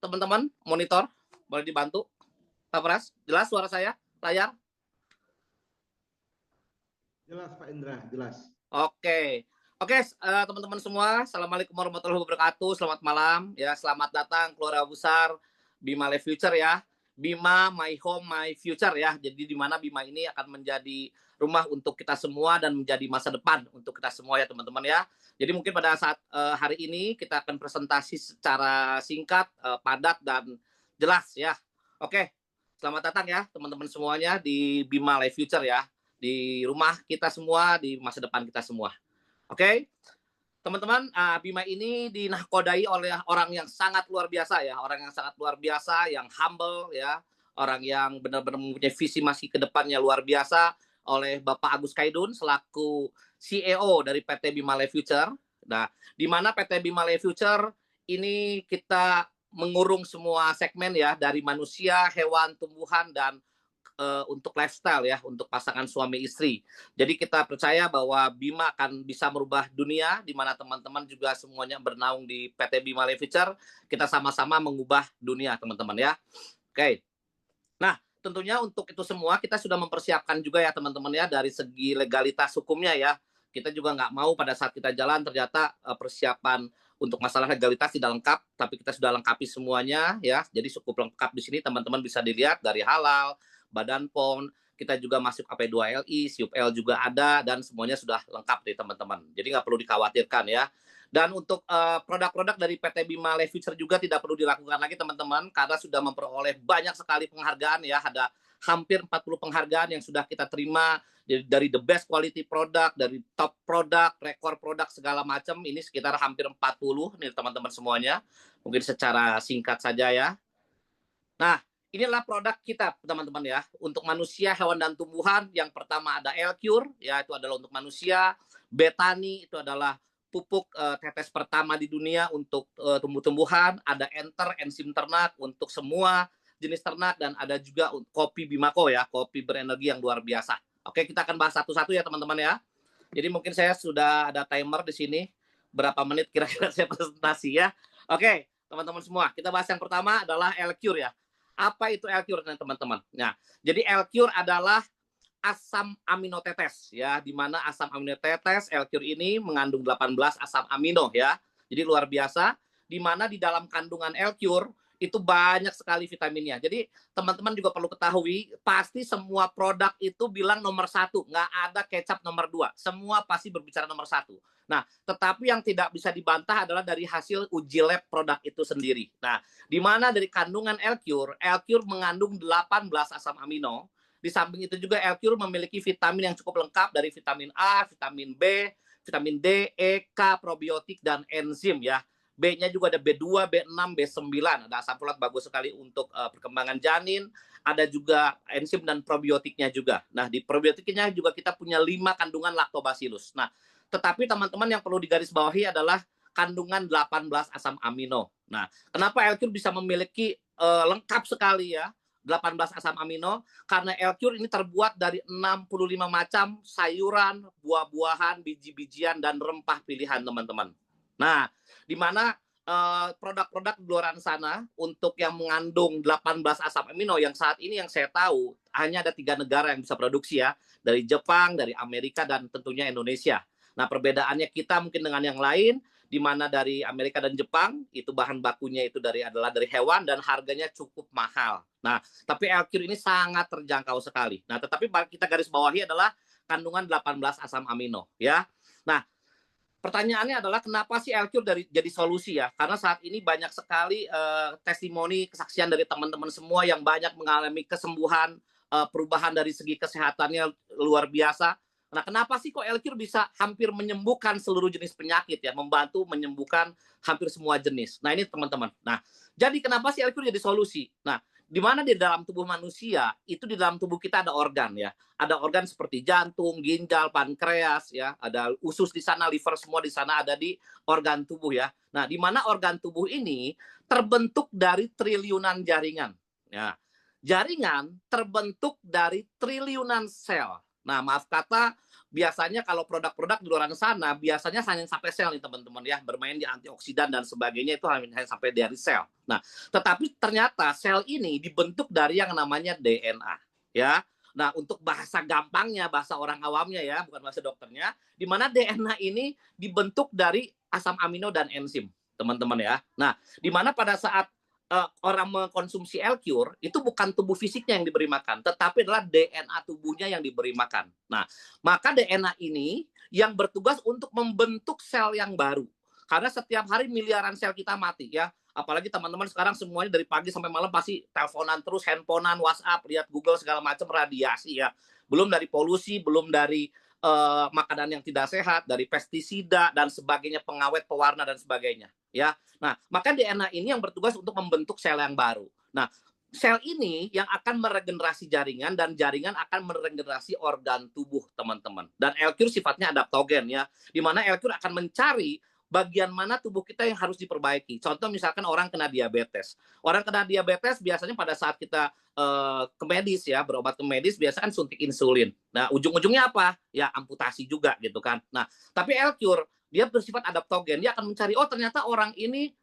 teman-teman monitor? Boleh dibantu? Pak Pras, jelas suara saya? Layar? Jelas Pak Indra, jelas. Oke. Oke, teman-teman semua, Assalamualaikum warahmatullahi wabarakatuh. Selamat malam, ya. Selamat datang keluarga besar Bima Life Future ya. Bima My Home My Future ya. Jadi di mana Bima ini akan menjadi rumah untuk kita semua dan menjadi masa depan untuk kita semua ya teman-teman ya. Jadi mungkin pada saat hari ini kita akan presentasi secara singkat, padat dan jelas ya. Oke, selamat datang ya teman-teman semuanya di Bima Life Future ya. Di rumah kita semua, di masa depan kita semua. Oke, teman-teman, Bima ini dinahkodai oleh orang yang sangat luar biasa ya, orang yang sangat luar biasa, yang humble ya, orang yang benar-benar mempunyai visi masih ke depannya luar biasa, oleh Bapak Agus Kaidun selaku CEO dari PT Bima Life Future. Nah, di mana PT Bima Life Future ini kita mengurung semua segmen ya, dari manusia, hewan, tumbuhan, dan untuk lifestyle ya, untuk pasangan suami istri. Jadi kita percaya bahwa Bima akan bisa merubah dunia, di mana teman-teman juga semuanya bernaung di PT Bima Life Future. Kita sama-sama mengubah dunia, teman-teman ya. Oke. Nah, tentunya untuk itu semua kita sudah mempersiapkan juga ya, teman-teman ya, dari segi legalitas hukumnya ya. Kita juga nggak mau pada saat kita jalan ternyata persiapan untuk masalah legalitas tidak lengkap, tapi kita sudah lengkapi semuanya ya. Jadi cukup lengkap di sini, teman-teman bisa dilihat dari halal, Badan POM, kita juga masuk AP2LI, SIUP-L juga ada, dan semuanya sudah lengkap nih teman-teman. Jadi nggak perlu dikhawatirkan ya. Dan untuk produk-produk dari PT Bima Life Future juga tidak perlu dilakukan lagi teman-teman, karena sudah memperoleh banyak sekali penghargaan ya. Ada hampir 40 penghargaan yang sudah kita terima dari the best quality product, dari top product, rekor produk segala macam. Ini sekitar hampir 40 nih teman-teman semuanya. Mungkin secara singkat saja ya. Nah, inilah produk kita teman-teman ya, untuk manusia, hewan, dan tumbuhan. Yang pertama ada L-Cure, ya itu adalah untuk manusia. Betani itu adalah pupuk tetes pertama di dunia untuk tumbuh-tumbuhan. Ada Enter, enzim ternak untuk semua jenis ternak. Dan ada juga kopi Bimako ya, kopi berenergi yang luar biasa. Oke, kita akan bahas satu-satu ya teman-teman ya. Jadi mungkin saya sudah ada timer di sini, berapa menit kira-kira saya presentasi ya. Oke, teman-teman semua, kita bahas yang pertama adalah L-Cure ya. Apa itu L-Cure teman-teman? Nah, jadi L-Cure adalah asam amino tetes ya, di mana asam amino tetes L-Cure ini mengandung 18 asam amino ya. Jadi luar biasa, di mana di dalam kandungan L-Cure itu banyak sekali vitaminnya. Jadi teman-teman juga perlu ketahui, pasti semua produk itu bilang nomor 1, nggak ada kecap nomor 2. Semua pasti berbicara nomor 1. Nah, tetapi yang tidak bisa dibantah adalah dari hasil uji lab produk itu sendiri. Nah, di mana dari kandungan L-Cure mengandung 18 asam amino. Di samping itu juga L-Cure memiliki vitamin yang cukup lengkap dari vitamin A, vitamin B, vitamin D, E, K, probiotik, dan enzim ya. B-nya juga ada B2, B6, B9. Ada asam folat bagus sekali untuk perkembangan janin. Ada juga enzim dan probiotiknya juga. Nah, di probiotiknya juga kita punya 5 kandungan lactobacillus. Nah, tetapi teman-teman yang perlu digarisbawahi adalah kandungan 18 asam amino. Nah, kenapa L-Cure bisa memiliki lengkap sekali ya 18 asam amino? Karena L-Cure ini terbuat dari 65 macam sayuran, buah-buahan, biji-bijian, dan rempah pilihan teman-teman. Nah, di mana produk-produk di luar sana untuk yang mengandung 18 asam amino yang saat ini yang saya tahu hanya ada 3 negara yang bisa produksi ya, dari Jepang, dari Amerika, dan tentunya Indonesia. Nah, perbedaannya kita mungkin dengan yang lain, di mana dari Amerika dan Jepang itu bahan bakunya itu adalah dari hewan dan harganya cukup mahal. Nah, tapi L-Cure ini sangat terjangkau sekali. Nah, tetapi kita garis bawahi adalah kandungan 18 asam amino ya. Nah, pertanyaannya adalah kenapa sih L-Cure jadi solusi ya? Karena saat ini banyak sekali testimoni, kesaksian dari teman-teman semua yang banyak mengalami kesembuhan, perubahan dari segi kesehatannya luar biasa. Nah, kenapa sih kok L-Cure bisa hampir menyembuhkan seluruh jenis penyakit ya, membantu menyembuhkan hampir semua jenis. Nah, ini teman-teman. Nah, jadi kenapa sih L-Cure jadi solusi? Nah, di mana di dalam tubuh manusia, itu di dalam tubuh kita ada organ ya. Ada organ seperti jantung, ginjal, pankreas ya, ada usus di sana, liver, semua di sana ada di organ tubuh ya. Nah, di mana organ tubuh ini terbentuk dari triliunan jaringan. Ya. Jaringan terbentuk dari triliunan sel. Nah, maaf kata, biasanya kalau produk-produk di luar sana, biasanya hanya sampai sel nih teman-teman ya, bermain di antioksidan dan sebagainya itu hanya sampai dari sel. Nah, tetapi ternyata sel ini dibentuk dari yang namanya DNA, ya. Nah, untuk bahasa gampangnya, bahasa orang awamnya ya, bukan bahasa dokternya, di mana DNA ini dibentuk dari asam amino dan enzim, teman-teman ya. Nah, di mana pada saat orang mengkonsumsi L-Cure, itu bukan tubuh fisiknya yang diberi makan, tetapi adalah DNA tubuhnya yang diberi makan. Nah, maka DNA ini yang bertugas untuk membentuk sel yang baru. Karena setiap hari miliaran sel kita mati ya. Apalagi teman-teman sekarang semuanya dari pagi sampai malam pasti teleponan terus, handphonean, WhatsApp, lihat Google segala macam, radiasi ya. Belum dari polusi, belum dari makanan yang tidak sehat, dari pestisida dan sebagainya, pengawet, pewarna dan sebagainya ya. Nah, maka DNA ini yang bertugas untuk membentuk sel yang baru. Nah, sel ini yang akan meregenerasi jaringan dan jaringan akan meregenerasi organ tubuh, teman-teman. Dan L-Cure sifatnya adaptogen ya, di mana L-Cure akan mencari bagian mana tubuh kita yang harus diperbaiki. Contoh misalkan orang kena diabetes. Orang kena diabetes biasanya pada saat kita ke medis ya, berobat ke medis biasanya kan suntik insulin. Nah, ujung-ujungnya apa? Ya amputasi juga gitu kan. Nah, tapi L-Cure dia bersifat adaptogen. Dia akan mencari, oh ternyata orang ini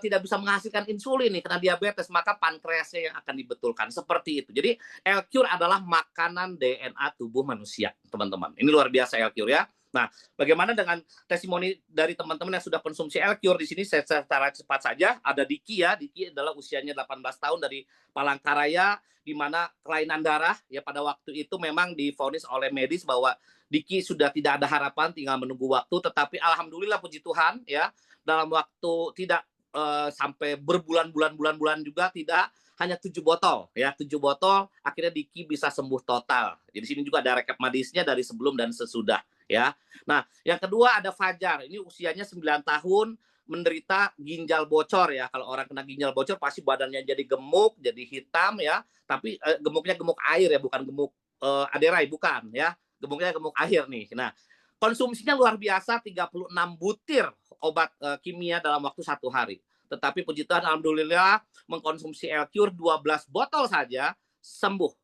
tidak bisa menghasilkan insulin nih, kena diabetes, maka pankreasnya yang akan dibetulkan. Seperti itu. Jadi L-Cure adalah makanan DNA tubuh manusia, teman-teman. Ini luar biasa L-Cure ya. Nah, bagaimana dengan testimoni dari teman-teman yang sudah konsumsi L-Cure di sini secara cepat saja. Ada Diki ya. Diki adalah usianya 18 tahun dari Palangkaraya, di mana kelainan darah ya pada waktu itu memang divonis oleh medis bahwa Diki sudah tidak ada harapan, tinggal menunggu waktu. Tetapi alhamdulillah puji Tuhan ya, dalam waktu tidak sampai berbulan-bulan juga tidak, hanya 7 botol ya, 7 botol akhirnya Diki bisa sembuh total. Jadi sini juga ada rekap medisnya dari sebelum dan sesudah ya. Nah, yang kedua ada Fajar. Ini usianya 9 tahun, menderita ginjal bocor ya. Kalau orang kena ginjal bocor pasti badannya jadi gemuk, jadi hitam ya. Tapi gemuknya gemuk air ya, bukan gemuk aderai, bukan ya. Gemuknya gemuk air nih. Nah, konsumsinya luar biasa, 36 butir obat kimia dalam waktu 1 hari. Tetapi puji Tuhan alhamdulillah mengkonsumsi L-Cure 12 botol saja sembuh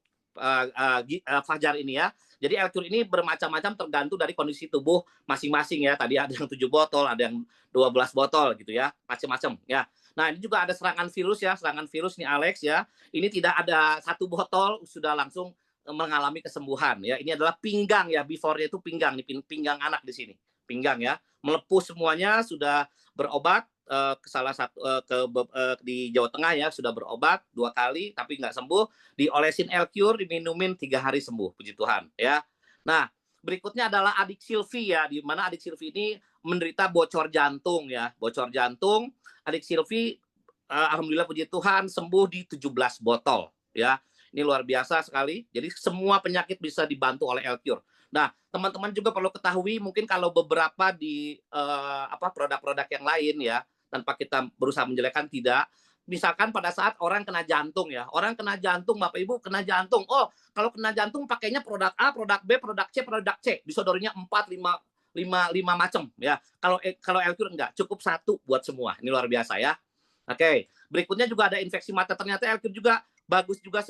Fajar ini ya. Jadi L-Cure ini bermacam-macam tergantung dari kondisi tubuh masing-masing ya. Tadi ada yang 7 botol, ada yang 12 botol gitu ya, macam-macam ya. Nah, ini juga ada serangan virus ya, serangan virus nih Alex ya. Ini tidak ada 1 botol sudah langsung mengalami kesembuhan ya. Ini adalah pinggang ya, before-nya itu pinggang nih, pinggang anak di sini. Pinggang ya, melepuh semuanya, sudah berobat ke salah satu di Jawa Tengah ya, sudah berobat 2 kali tapi nggak sembuh, diolesin L-Cure, diminumin 3 hari sembuh, puji Tuhan ya. Nah, berikutnya adalah adik Silvi ya, di mana adik Silvi ini menderita bocor jantung ya, bocor jantung. Adik Silvi alhamdulillah puji Tuhan sembuh di 17 botol ya. Ini luar biasa sekali. Jadi semua penyakit bisa dibantu oleh L-Cure. Nah, teman-teman juga perlu ketahui mungkin kalau beberapa di produk-produk yang lain ya, tanpa kita berusaha menjelekkan tidak. Misalkan pada saat orang kena jantung ya, orang kena jantung, Bapak Ibu kena jantung. Oh, kalau kena jantung pakainya produk A, produk B, produk C, produk C. Disodorinya 4, 5 macam ya. Kalau L-Cure enggak, cukup 1 buat semua. Ini luar biasa ya. Oke, berikutnya juga ada infeksi mata. Ternyata L-Cure juga bagus juga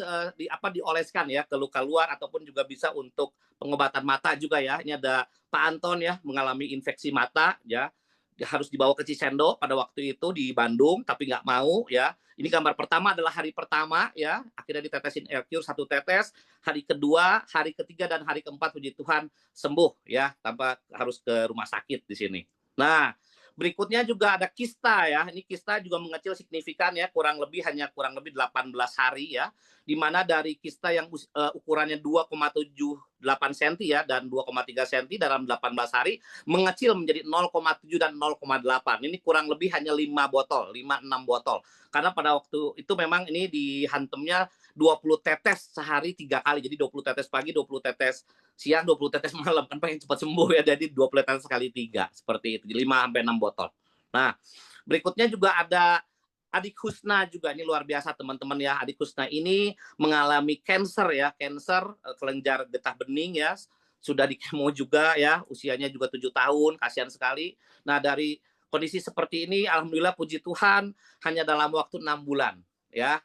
dioleskan ya ke luka luar ataupun juga bisa untuk pengobatan mata juga ya. Ini ada Pak Anton ya mengalami infeksi mata ya. Dia harus dibawa ke Cisendo pada waktu itu di Bandung tapi nggak mau ya. Ini gambar pertama adalah hari pertama ya. Akhirnya ditetesin L-Cure 1 tetes. Hari kedua, hari ketiga dan hari keempat puji Tuhan sembuh ya tanpa harus ke rumah sakit di sini. Nah, berikutnya juga ada kista ya. Ini kista juga mengecil signifikan ya, kurang lebih 18 hari ya. Di mana dari kista yang ukurannya 2,78 cm ya dan 2,3 cm dalam 18 hari mengecil menjadi 0,7 dan 0,8. Ini kurang lebih hanya 5 botol, 5-6 botol. Karena pada waktu itu memang ini dihantemnya 20 tetes sehari 3 kali. Jadi 20 tetes pagi, 20 tetes siang, 20 tetes malam. Kan pengen cepat sembuh ya. Jadi 20 tetes kali 3. Seperti itu. 5-6 botol. Nah, berikutnya juga ada Adik Husna juga. Ini luar biasa teman-teman ya. Adik Husna ini mengalami cancer ya. Cancer kelenjar getah bening ya. Sudah di kemo juga ya. Usianya juga 7 tahun. Kasihan sekali. Nah, dari kondisi seperti ini, alhamdulillah puji Tuhan, hanya dalam waktu 6 bulan ya.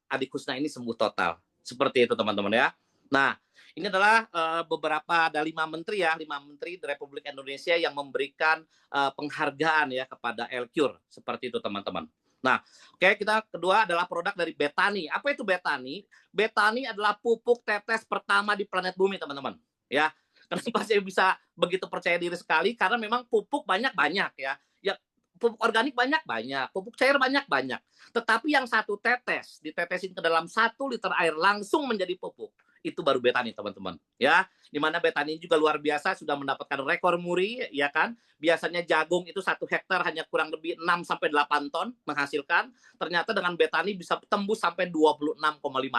Adik Husna ini sembuh total. Seperti itu teman-teman ya. Nah, ini adalah beberapa ada 5 menteri ya, 5 menteri di Republik Indonesia yang memberikan penghargaan ya kepada Elcure seperti itu teman-teman. Nah, oke kita kedua adalah produk dari Betani. Apa itu Betani? Betani adalah pupuk tetes pertama di planet bumi teman-teman. Ya, kenapa saya bisa begitu percaya diri sekali? Karena memang pupuk banyak-banyak ya. Ya pupuk organik banyak-banyak, pupuk cair banyak-banyak. Tetapi yang satu tetes, ditetesin ke dalam 1 liter air langsung menjadi pupuk itu baru Betani teman-teman ya, di mana Betani juga luar biasa sudah mendapatkan rekor muri ya kan. Biasanya jagung itu 1 hektar hanya kurang lebih 6 sampai 8 ton menghasilkan, ternyata dengan Betani bisa tembus sampai 26,5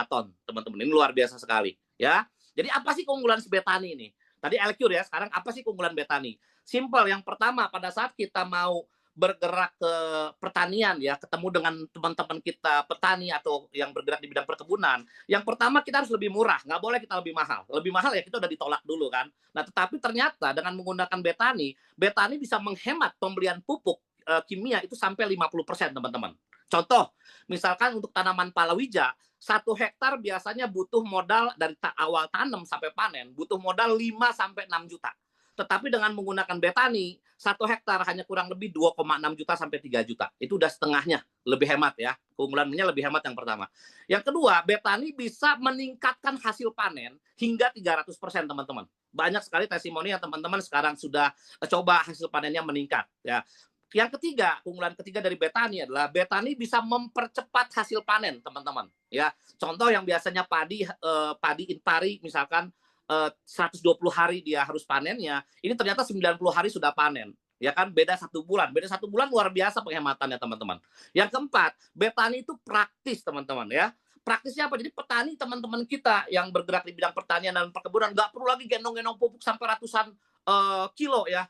ton teman-teman. Ini luar biasa sekali ya. Jadi apa sih keunggulan si Betani ini? Tadi Elcure ya, sekarang apa sih keunggulan Betani? Simple, yang pertama pada saat kita mau bergerak ke pertanian ya, ketemu dengan teman-teman kita petani atau yang bergerak di bidang perkebunan, yang pertama kita harus lebih murah, nggak boleh kita lebih mahal. Lebih mahal ya kita udah ditolak dulu kan. Nah tetapi ternyata dengan menggunakan Betani, Betani bisa menghemat pembelian pupuk kimia itu sampai 50% teman-teman. Contoh, misalkan untuk tanaman palawija, 1 hektar biasanya butuh modal dari awal tanam sampai panen, butuh modal 5 sampai 6 juta. Tetapi dengan menggunakan Betani, 1 hektar hanya kurang lebih 2,6 juta sampai 3 juta. Itu udah setengahnya, lebih hemat ya. Keunggulannya lebih hemat yang pertama. Yang kedua, Betani bisa meningkatkan hasil panen hingga 300% teman-teman. Banyak sekali testimoni yang teman-teman sekarang sudah coba hasil panennya meningkat ya. Yang ketiga, keunggulan ketiga dari Betani adalah Betani bisa mempercepat hasil panen, teman-teman. Ya, contoh yang biasanya padi impari misalkan 120 hari dia harus panennya, ini ternyata 90 hari sudah panen. Ya kan, beda 1 bulan. Beda 1 bulan luar biasa penghematannya teman-teman. Yang keempat, Betani itu praktis teman-teman ya. Praktisnya apa? Jadi petani teman-teman kita yang bergerak di bidang pertanian dan perkebunan nggak perlu lagi gendong-gendong pupuk sampai ratusan kilo ya,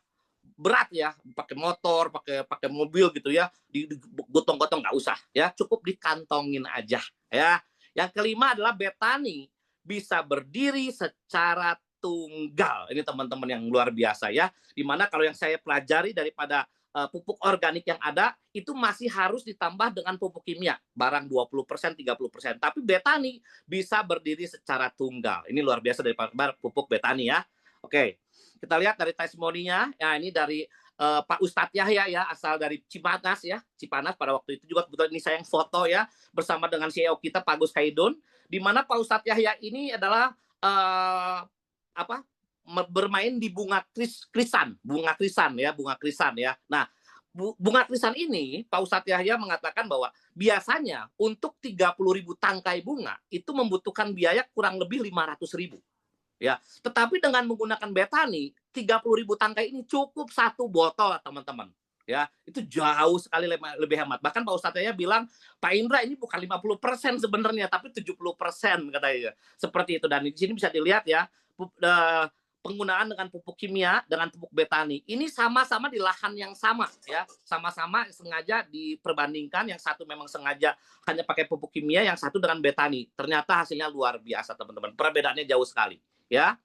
berat ya, pakai motor, pakai mobil gitu ya, digotong-gotong nggak usah ya, cukup dikantongin aja ya. Yang kelima adalah Betani bisa berdiri secara tunggal. Ini teman-teman yang luar biasa ya. Dimana kalau yang saya pelajari daripada pupuk organik yang ada itu masih harus ditambah dengan pupuk kimia, barang 20%, 30%. Tapi Betani bisa berdiri secara tunggal. Ini luar biasa daripada pupuk Betani ya. Oke, kita lihat dari testimoninya. Ya, ini dari Pak Ustadz Yahya ya, asal dari Cipanas ya. Cipanas pada waktu itu juga kebetulan ini saya yang foto ya, bersama dengan CEO kita Pak Gus Haidun, di mana Pak Ustadz Yahya ini adalah apa? Bermain di bunga krisan ya. Nah, bunga krisan ini Pak Ustadz Yahya mengatakan bahwa biasanya untuk 30.000 tangkai bunga itu membutuhkan biaya kurang lebih 500.000 ya. Tetapi dengan menggunakan Betani, 30.000 tangkai ini cukup 1 botol teman-teman. Ya, itu jauh sekali lebih hemat. Bahkan Pak Ustadz Yahya bilang, Pak Indra ini bukan 50% sebenarnya, tapi 70% katanya. Seperti itu. Dan di sini bisa dilihat ya, penggunaan dengan pupuk kimia dengan pupuk Betani ini sama-sama di lahan yang sama ya, sama-sama sengaja diperbandingkan, yang satu memang sengaja hanya pakai pupuk kimia, yang satu dengan Betani. Ternyata hasilnya luar biasa teman-teman, perbedaannya jauh sekali ya.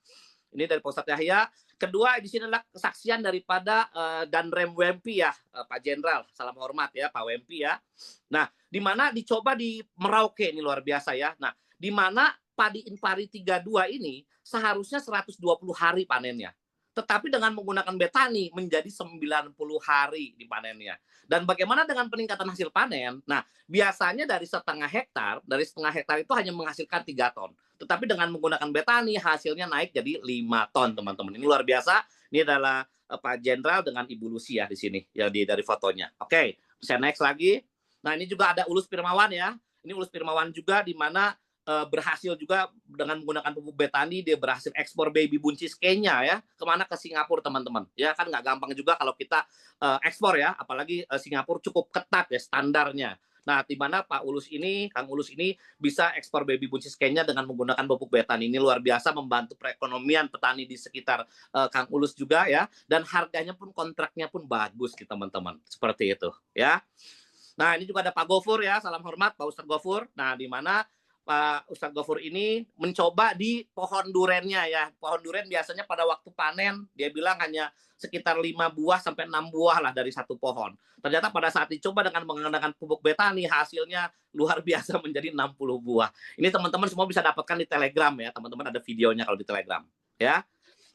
Ini dari Pak Ustadz Yahya. Kedua, di sini adalah kesaksian daripada Danrem Wempi ya, Pak Jenderal, salam hormat ya Pak Wempi ya. Nah, di mana dicoba di Merauke, ini luar biasa ya. Nah, di mana padi impari 32 ini seharusnya 120 hari panennya. Tetapi dengan menggunakan Betani menjadi 90 hari di panennya. Dan bagaimana dengan peningkatan hasil panen? Nah, biasanya dari setengah hektar itu hanya menghasilkan 3 ton. Tetapi dengan menggunakan Betani hasilnya naik jadi 5 ton, teman-teman. Ini luar biasa. Ini adalah Pak Jenderal dengan Ibu Lucia di sini ya, dari fotonya. Oke, saya next lagi. Nah, ini juga ada Ulus Firmawan ya. Ini Ulus Firmawan juga di mana berhasil juga dengan menggunakan pupuk Betani, dia berhasil ekspor baby buncis Kenya ya, kemana, ke Singapura teman-teman ya. Kan nggak gampang juga kalau kita ekspor ya, apalagi Singapura cukup ketat ya standarnya. Nah, di mana Kang Ulus ini bisa ekspor baby buncis Kenya dengan menggunakan pupuk Betani. Ini luar biasa membantu perekonomian petani di sekitar Kang Ulus juga ya, dan harganya pun, kontraknya pun bagus gitu teman-teman, seperti itu ya. Nah, ini juga ada Pak Gofur ya, salam hormat Pak Ustadz Gofur. Nah, di mana Pak Ustadz Gofur ini mencoba di pohon durennya ya. Pohon duren biasanya pada waktu panen dia bilang hanya sekitar 5 buah sampai 6 buah lah dari satu pohon. Ternyata pada saat dicoba dengan menggunakan pupuk betani hasilnya luar biasa menjadi 60 buah. Ini teman-teman semua bisa dapatkan di Telegram ya. Teman-teman ada videonya kalau di Telegram ya.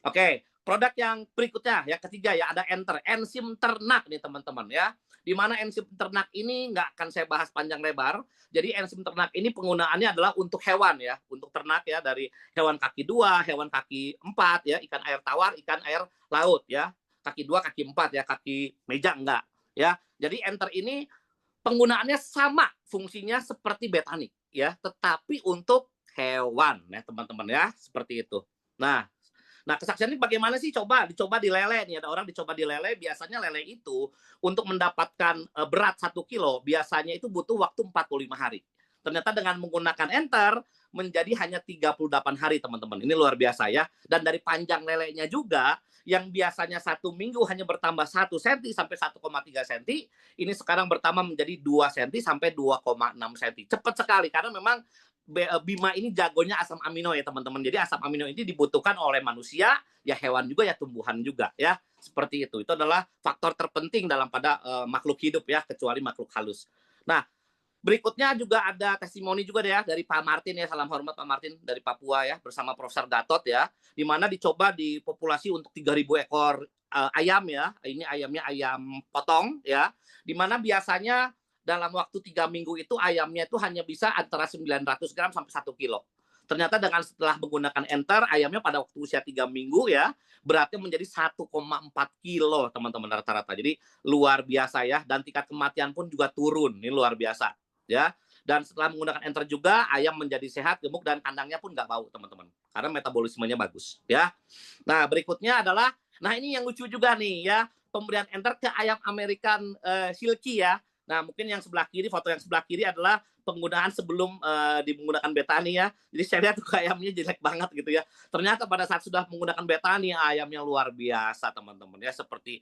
Oke, produk yang berikutnya yang ketiga ya ada Enter, enzim ternak nih teman-teman ya. Di mana enzim ternak ini nggak akan saya bahas panjang lebar. Jadi enzim ternak ini penggunaannya adalah untuk hewan ya, untuk ternak ya, dari hewan kaki 2, hewan kaki 4 ya, ikan air tawar, ikan air laut ya. Kaki 2, kaki 4 ya, kaki meja enggak ya. Jadi Enter ini penggunaannya sama fungsinya seperti betanik ya, tetapi untuk hewan ya teman-teman ya, seperti itu. Nah, kesaksian ini bagaimana sih? Dicoba di lele nih. Ada orang dicoba di lele. Biasanya lele itu untuk mendapatkan berat 1 kilo, biasanya itu butuh waktu 45 hari. Ternyata dengan menggunakan Enter menjadi hanya 38 hari teman-teman. Ini luar biasa ya. Dan dari panjang lelenya juga yang biasanya 1 minggu hanya bertambah 1 cm sampai 1,3 cm, ini sekarang bertambah menjadi 2 cm sampai 2,6 cm. Cepat sekali karena memang Bima ini jagonya asam amino ya teman-teman. Jadi asam amino ini dibutuhkan oleh manusia, ya hewan juga, ya tumbuhan juga ya. Seperti itu. Itu adalah faktor terpenting dalam pada makhluk hidup ya, kecuali makhluk halus. Nah, berikutnya juga ada testimoni juga ya dari Pak Martin ya. Salam hormat Pak Martin dari Papua ya, bersama Profesor Gatot ya. Di mana dicoba di populasi untuk 3.000 ekor ayam ya. Ini ayamnya ayam potong ya. Di mana biasanya dalam waktu 3 minggu itu ayamnya itu hanya bisa antara 900 gram sampai 1 kilo. Ternyata dengan setelah menggunakan Enter, ayamnya pada waktu usia 3 minggu ya, beratnya menjadi 1,4 kilo teman-teman rata-rata. Jadi luar biasa ya, dan tingkat kematian pun juga turun. Ini luar biasa ya. Dan setelah menggunakan Enter juga, ayam menjadi sehat, gemuk, dan kandangnya pun nggak bau teman-teman. Karena metabolismenya bagus ya. Nah berikutnya adalah, nah ini yang lucu juga nih ya, pemberian Enter ke ayam American Silky ya. Nah, mungkin yang sebelah kiri, foto yang sebelah kiri adalah penggunaan sebelum menggunakan betani ya. Jadi saya lihat tuh ayamnya jelek banget gitu ya. Ternyata pada saat sudah menggunakan betani, ayamnya luar biasa teman-teman ya. Seperti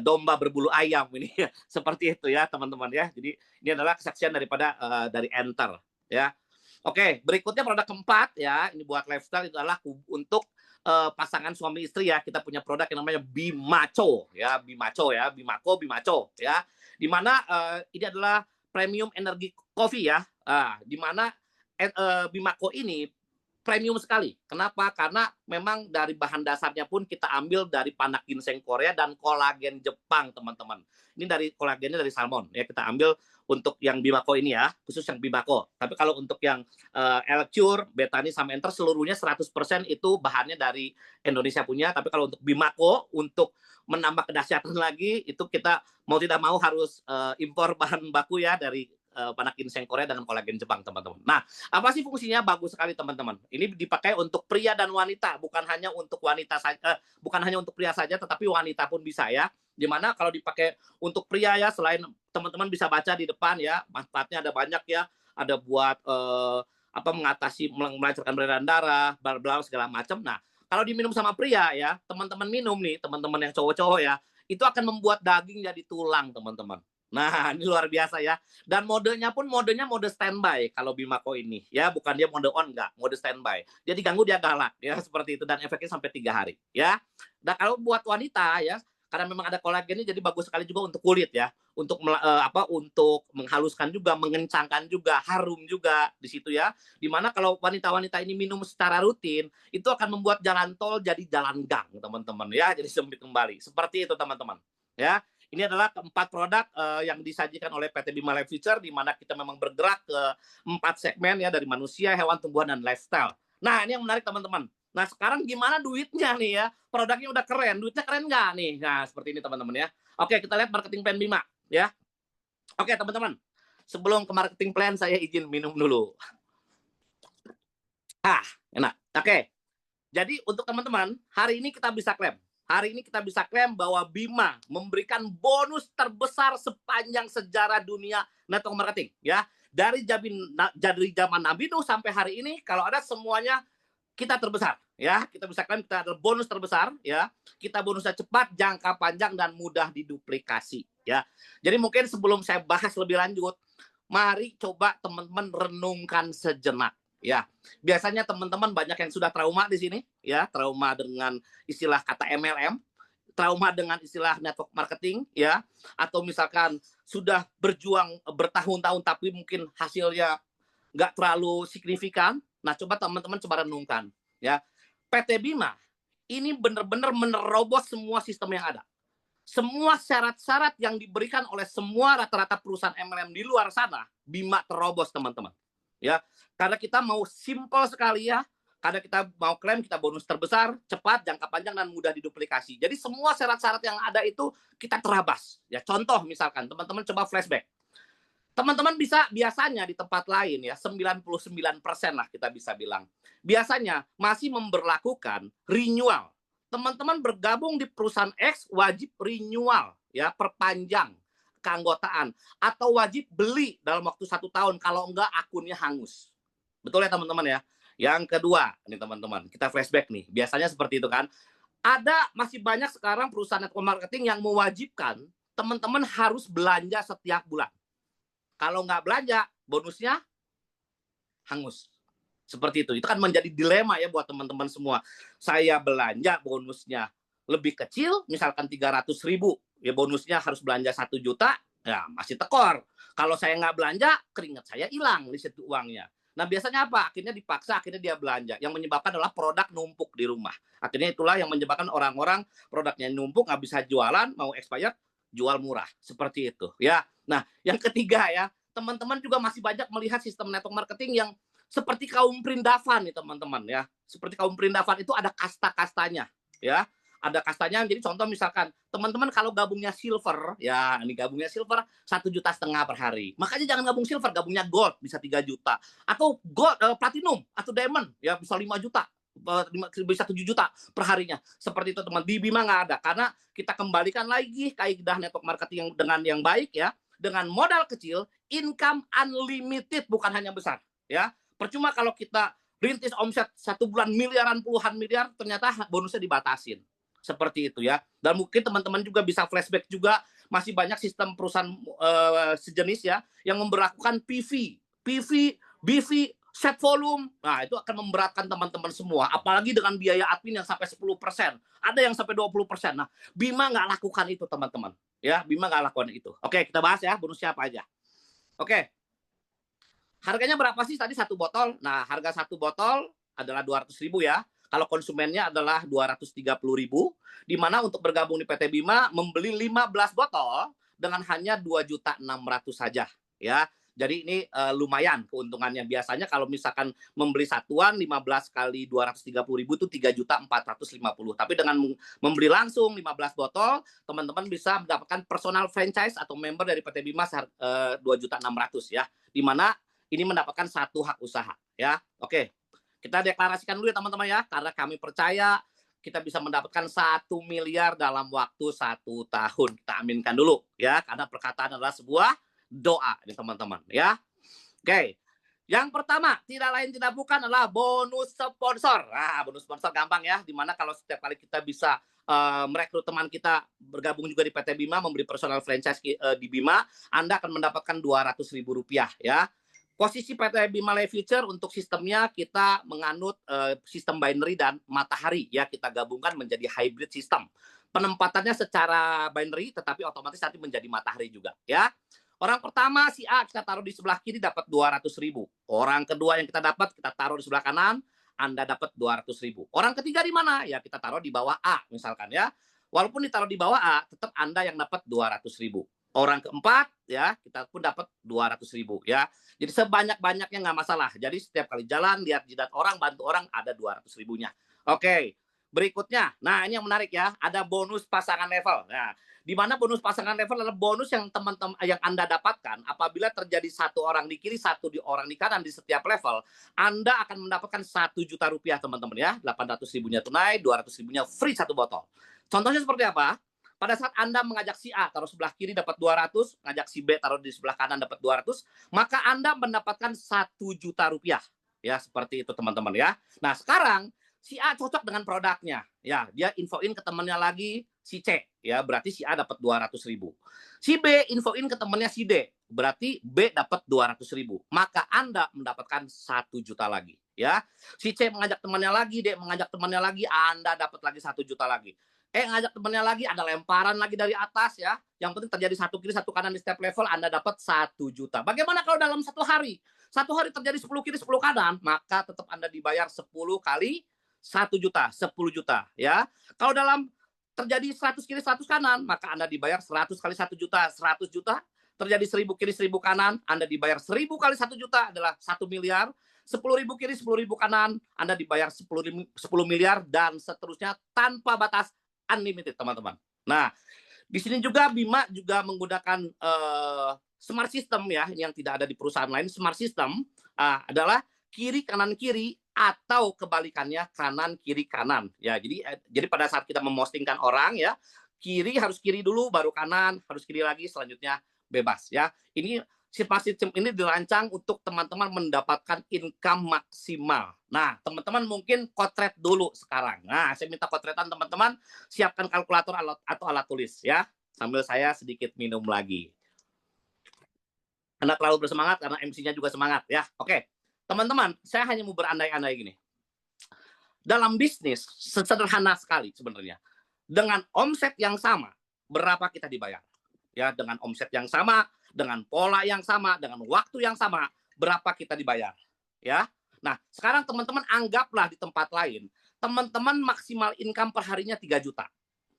domba berbulu ayam ini ya. Seperti itu ya teman-teman ya. Jadi ini adalah kesaksian daripada dari Enter ya. Oke, berikutnya produk keempat ya. Ini buat lifestyle, itu adalah untuk pasangan suami istri ya. Kita punya produk yang namanya Bimaco ya. Bimaco ya. Bimaco ya. Di mana ini adalah premium energi coffee ya. Di mana Bimaco ini premium sekali. Kenapa? Karena memang dari bahan dasarnya pun kita ambil dari panak ginseng Korea dan kolagen Jepang, teman-teman. Ini dari kolagennya dari salmon ya, kita ambil untuk yang Bimaco ini ya, khusus yang Bimaco. Tapi kalau untuk yang Elcure, Betani sama Enter seluruhnya 100% itu bahannya dari Indonesia punya. Tapi kalau untuk Bimaco, untuk menambah kedahsyatan lagi, itu kita mau tidak mau harus impor bahan baku ya dari panak ginseng Korea dengan kolagen Jepang, teman-teman. Nah, apa sih fungsinya? Bagus sekali, teman-teman. Ini dipakai untuk pria dan wanita, bukan hanya untuk wanita saja, bukan hanya untuk pria saja, tetapi wanita pun bisa ya. Dimana kalau dipakai untuk pria ya, selain teman-teman bisa baca di depan ya, manfaatnya ada banyak ya. Ada buat mengatasi melancarkan peredaran darah, bla segala macam. Nah, kalau diminum sama pria ya, teman-teman minum nih, teman-teman yang cowok-cowok ya, itu akan membuat daging jadi tulang, teman-teman. Nah, ini luar biasa ya. Dan modenya mode standby kalau Bimaco ini ya, bukan dia mode on, enggak, mode standby. Dia diganggu dia galak ya, seperti itu, dan efeknya sampai 3 hari ya. Dan kalau buat wanita ya, karena memang ada kolagen ini, jadi bagus sekali juga untuk kulit ya, untuk untuk menghaluskan juga, mengencangkan juga, harum juga di situ ya. Dimana kalau wanita-wanita ini minum secara rutin, itu akan membuat jalan tol jadi jalan gang, teman-teman ya, jadi sempit kembali. Seperti itu teman-teman ya. Ini adalah keempat produk yang disajikan oleh PT Bima Life Future, di mana kita memang bergerak ke 4 segmen ya, dari manusia, hewan, tumbuhan, dan lifestyle. Nah, ini yang menarik teman-teman. Nah, sekarang gimana duitnya nih ya? Produknya udah keren, duitnya keren nggak nih? Nah, seperti ini teman-teman ya. Oke, kita lihat marketing plan Bima ya. Oke teman-teman, sebelum ke marketing plan saya izin minum dulu. Enak. Oke, jadi untuk teman-teman, hari ini kita bisa klaim. Hari ini kita bisa klaim bahwa Bima memberikan bonus terbesar sepanjang sejarah dunia network marketing ya. Dari zaman Nabi Nuh sampai hari ini, kalau ada semuanya kita terbesar ya. Kita bisa klaim kita adalah bonus terbesar ya. Kita bonusnya cepat, jangka panjang, dan mudah diduplikasi ya. Jadi mungkin sebelum saya bahas lebih lanjut, mari coba teman-teman renungkan sejenak Ya, biasanya teman-teman banyak yang sudah trauma di sini, ya, trauma dengan istilah kata MLM, trauma dengan istilah network marketing, ya, atau misalkan sudah berjuang bertahun-tahun tapi mungkin hasilnya nggak terlalu signifikan. Nah, coba teman-teman coba renungkan, ya. PT Bima ini benar-benar menerobos semua sistem yang ada. Semua syarat-syarat yang diberikan oleh semua rata-rata perusahaan MLM di luar sana, Bima terobos, teman-teman. Ya, karena kita mau simple sekali ya. Karena kita mau klaim kita bonus terbesar, cepat, jangka panjang dan mudah diduplikasi. Jadi semua syarat-syarat yang ada itu kita terabas. Ya, contoh misalkan teman-teman coba flashback. Teman-teman bisa biasanya di tempat lain ya 99% lah kita bisa bilang. Biasanya masih memberlakukan renewal. Teman-teman bergabung di perusahaan X wajib renewal ya, perpanjang keanggotaan atau wajib beli dalam waktu 1 tahun, kalau enggak akunnya hangus. Betul ya teman-teman ya. Yang kedua nih teman-teman, kita flashback nih. Biasanya seperti itu kan. Ada masih banyak sekarang perusahaan network marketing yang mewajibkan teman-teman harus belanja setiap bulan. Kalau nggak belanja, bonusnya hangus. Seperti itu. Itu kan menjadi dilema ya buat teman-teman semua. Saya belanja bonusnya lebih kecil, misalkan 300.000, ya bonusnya harus belanja 1 juta, ya masih tekor. Kalau saya nggak belanja, keringat saya hilang di situ uangnya. Nah biasanya apa? Akhirnya dipaksa, akhirnya dia belanja. Yang menyebabkan adalah produk numpuk di rumah. Akhirnya itulah yang menyebabkan orang-orang produknya numpuk, nggak bisa jualan, mau expired, jual murah. Seperti itu. Ya. Nah yang ketiga ya, teman-teman juga masih banyak melihat sistem network marketing yang seperti kaum Prindavan nih teman-teman ya. Seperti kaum Prindavan itu ada kasta-kastanya ya. Ada kastanya, jadi contoh misalkan teman-teman kalau gabungnya silver, ya ini gabungnya silver 1,5 juta per hari. Makanya jangan gabung silver, gabungnya gold bisa 3 juta. Atau gold, platinum atau diamond ya bisa 5 juta. Bisa 7 juta per harinya. Seperti itu teman. Di Bima nggak ada. Karena kita kembalikan lagi kaidah network marketing dengan yang baik ya. Dengan modal kecil, income unlimited, bukan hanya besar. Ya, percuma kalau kita rintis omset 1 bulan miliaran, puluhan miliar, ternyata bonusnya dibatasin. Seperti itu ya. Dan mungkin teman-teman juga bisa flashback juga, masih banyak sistem perusahaan sejenis ya yang memberlakukan BV, set volume. Nah, itu akan memberatkan teman-teman semua. Apalagi dengan biaya admin yang sampai 10%. Ada yang sampai 20%. Nah, Bima nggak lakukan itu, teman-teman. Ya, Bima nggak lakukan itu. Oke, kita bahas ya bonusnya apa aja. Oke. Harganya berapa sih tadi 1 botol? Nah, harga 1 botol adalah 200.000 ya. Kalau konsumennya adalah 230.000, di mana untuk bergabung di PT Bima membeli 15 botol dengan hanya 2.600.000 saja ya. Jadi ini lumayan keuntungannya. Biasanya kalau misalkan membeli satuan 15 kali 230.000 itu 3.450.000. Tapi dengan membeli langsung 15 botol, teman-teman bisa mendapatkan personal franchise atau member dari PT Bima 2.600.000 ya. Di mana ini mendapatkan 1 hak usaha ya. Oke. Kita deklarasikan dulu ya teman-teman ya, karena kami percaya kita bisa mendapatkan 1 miliar dalam waktu 1 tahun. Kita aminkan dulu ya, karena perkataan adalah sebuah doa nih teman-teman ya. Oke. Yang pertama, tidak lain tidak bukan adalah bonus sponsor. Nah, bonus sponsor gampang ya, dimana kalau setiap kali kita bisa merekrut teman kita bergabung juga di PT Bima, memberi personal franchise di Bima, Anda akan mendapatkan Rp200.000 ya. Posisi PT Bima Life Future untuk sistemnya kita menganut sistem binary dan matahari ya, kita gabungkan menjadi hybrid system. Penempatannya secara binary tetapi otomatis nanti menjadi matahari juga ya. Orang pertama si A kita taruh di sebelah kiri dapat 200.000. Orang kedua yang kita dapat kita taruh di sebelah kanan, Anda dapat 200.000. Orang ketiga di mana? Ya kita taruh di bawah A misalkan ya. Walaupun ditaruh di bawah A, tetap Anda yang dapat 200.000. Orang keempat ya kita pun dapat 200.000 ya. Jadi sebanyak-banyaknya nggak masalah. Jadi setiap kali jalan lihat jidat orang, bantu orang, ada 200.000-nya. Oke, berikutnya. Nah ini yang menarik ya, ada bonus pasangan level. Nah, di mana bonus pasangan level adalah bonus yang teman-teman yang Anda dapatkan apabila terjadi 1 orang di kiri, 1 orang di kanan di setiap level, Anda akan mendapatkan 1 juta rupiah teman-teman ya. 800.000-nya tunai, 200.000-nya free 1 botol. Contohnya seperti apa? Pada saat Anda mengajak si A taruh sebelah kiri dapat 200, ngajak si B taruh di sebelah kanan dapat 200, maka Anda mendapatkan 1 juta rupiah. Ya, seperti itu teman-teman ya. Nah, sekarang si A cocok dengan produknya. Ya, dia infoin ke temannya lagi si C, ya, berarti si A dapat 200.000. Si B infoin ke temannya si D, berarti B dapat 200.000. Maka Anda mendapatkan 1 juta lagi. Ya, si C mengajak temannya lagi, D mengajak temannya lagi, Anda dapat lagi 1 juta lagi. Ngajak temannya lagi, ada lemparan lagi dari atas ya. Yang penting terjadi satu kiri, satu kanan di setiap level, Anda dapat 1 juta. Bagaimana kalau dalam satu hari? Satu hari terjadi 10 kiri, 10 kanan, maka tetap Anda dibayar 10 kali 1 juta, 10 juta ya. Kalau dalam terjadi 100 kiri, 100 kanan, maka Anda dibayar 100 kali 1 juta, 100 juta. Terjadi 1000 kiri, 1000 kanan, Anda dibayar 1000 kali 1 juta adalah 1 miliar. 10.000 kiri, 10.000 kanan, Anda dibayar 10 miliar dan seterusnya tanpa batas, unlimited teman-teman. Nah, di sini juga Bima juga menggunakan smart system ya, yang tidak ada di perusahaan lain. Smart system adalah kiri kanan kiri atau kebalikannya kanan kiri kanan. Ya, jadi pada saat kita mempostingkan orang ya, kiri harus kiri dulu, baru kanan, harus kiri lagi, selanjutnya bebas ya. Ini smart system ini dirancang untuk teman-teman mendapatkan income maksimal. Nah, teman-teman mungkin kotret dulu sekarang. Nah, saya minta kotretan teman-teman, siapkan kalkulator atau alat tulis ya. Sambil saya sedikit minum lagi. Anda terlalu bersemangat karena MC-nya juga semangat ya. Oke, teman-teman, saya hanya mau berandai-andai gini. Dalam bisnis, sederhana sekali sebenarnya. Dengan omset yang sama, berapa kita dibayar? Ya, dengan omset yang sama, dengan pola yang sama, dengan waktu yang sama, berapa kita dibayar? Ya. Nah, sekarang teman-teman anggaplah di tempat lain, teman-teman maksimal income per harinya 3 juta.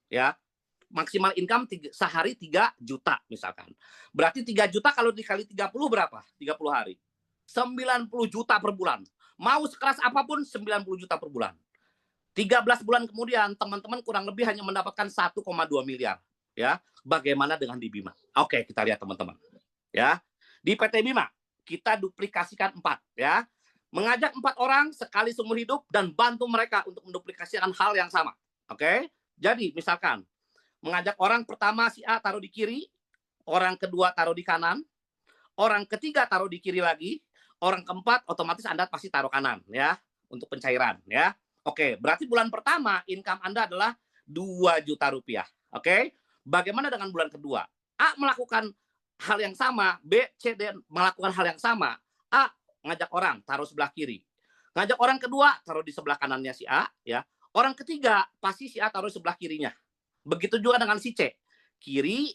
Ya. Maksimal income sehari 3 juta misalkan. Berarti 3 juta kalau dikali 30 berapa? 30 hari. 90 juta per bulan. Mau sekeras apapun 90 juta per bulan. 13 bulan kemudian teman-teman kurang lebih hanya mendapatkan 1,2 miliar. Ya, bagaimana dengan di Bima? Oke, kita lihat teman-teman. Ya, di PT Bima kita duplikasikan 4 ya. Mengajak 4 orang sekali seumur hidup dan bantu mereka untuk menduplikasikan hal yang sama. Oke? Jadi misalkan mengajak orang pertama si A taruh di kiri, orang kedua taruh di kanan, orang ketiga taruh di kiri lagi, orang keempat otomatis Anda pasti taruh kanan ya untuk pencairan ya. Oke, berarti bulan pertama income Anda adalah 2 juta rupiah. Oke? Bagaimana dengan bulan kedua? A melakukan hal yang sama, B, C, D melakukan hal yang sama. A ngajak orang taruh sebelah kiri. Ngajak orang kedua taruh di sebelah kanannya si A ya. Orang ketiga pasti si A taruh sebelah kirinya. Begitu juga dengan si C. Kiri,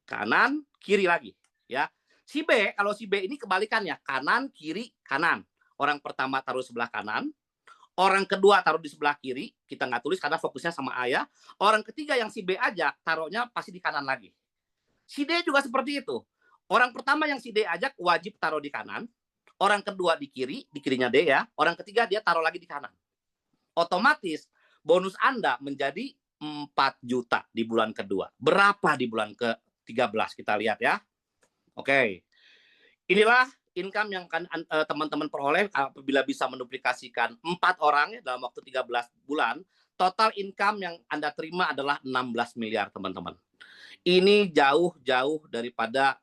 kanan, kiri lagi ya. Si B, kalau si B ini kebalikannya, kanan, kiri, kanan. Orang pertama taruh sebelah kanan, orang kedua taruh di sebelah kiri, kita nggak tulis karena fokusnya sama A ya. Orang ketiga yang si B ajak, taruhnya pasti di kanan lagi. Si D juga seperti itu. Orang pertama yang si D ajak wajib taruh di kanan. Orang kedua di kiri, di kirinya D ya. Orang ketiga dia taruh lagi di kanan. Otomatis bonus Anda menjadi 4 juta di bulan kedua. Berapa di bulan ke-13? Kita lihat ya. Oke. Inilah income yang akan teman-teman peroleh apabila bisa menduplikasikan 4 orang ya, dalam waktu 13 bulan. Total income yang Anda terima adalah 16 miliar, teman-teman. Ini jauh-jauh daripada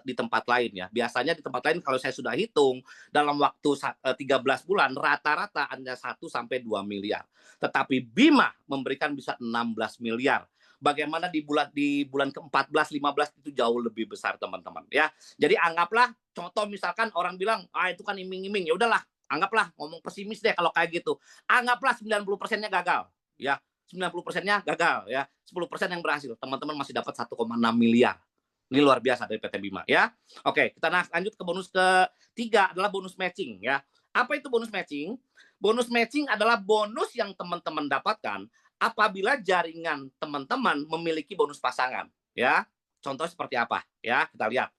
di tempat lain ya. Biasanya di tempat lain kalau saya sudah hitung dalam waktu 13 bulan rata-rata Anda 1 sampai 2 miliar. Tetapi Bima memberikan bisa 16 miliar. Bagaimana di bulan ke-14, 15 itu jauh lebih besar, teman-teman ya. Jadi anggaplah contoh misalkan orang bilang, itu kan iming-iming. Ya udahlah, anggaplah ngomong pesimis deh kalau kayak gitu. Anggaplah 90%-nya gagal ya. 90%-nya gagal ya. 10% yang berhasil. Teman-teman masih dapat 1,6 miliar. Ini luar biasa dari PT Bima ya. Oke, kita lanjut ke bonus ketiga adalah bonus matching ya. Apa itu bonus matching? Bonus matching adalah bonus yang teman-teman dapatkan apabila jaringan teman-teman memiliki bonus pasangan ya. Contoh seperti apa ya, kita lihat.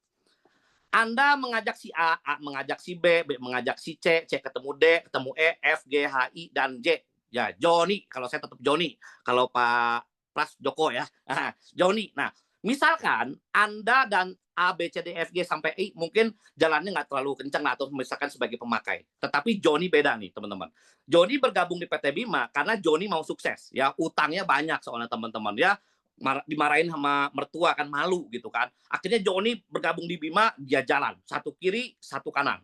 Anda mengajak si A, A mengajak si B, B mengajak si C, C ketemu D, ketemu E, F, G, H, I, dan J. Ya, Joni, kalau saya tetap Joni. Kalau Pak Pras Joko ya, Joni. Nah, misalkan Anda dan A, B, C, D, F, G sampai I mungkin jalannya nggak terlalu kencang atau misalkan sebagai pemakai. Tetapi Joni beda nih teman-teman. Joni bergabung di PT Bima karena Joni mau sukses. Ya, utangnya banyak soalnya teman-teman ya. Dimarahin sama mertua kan malu gitu kan. Akhirnya Joni bergabung di Bima, dia jalan. Satu kiri, satu kanan.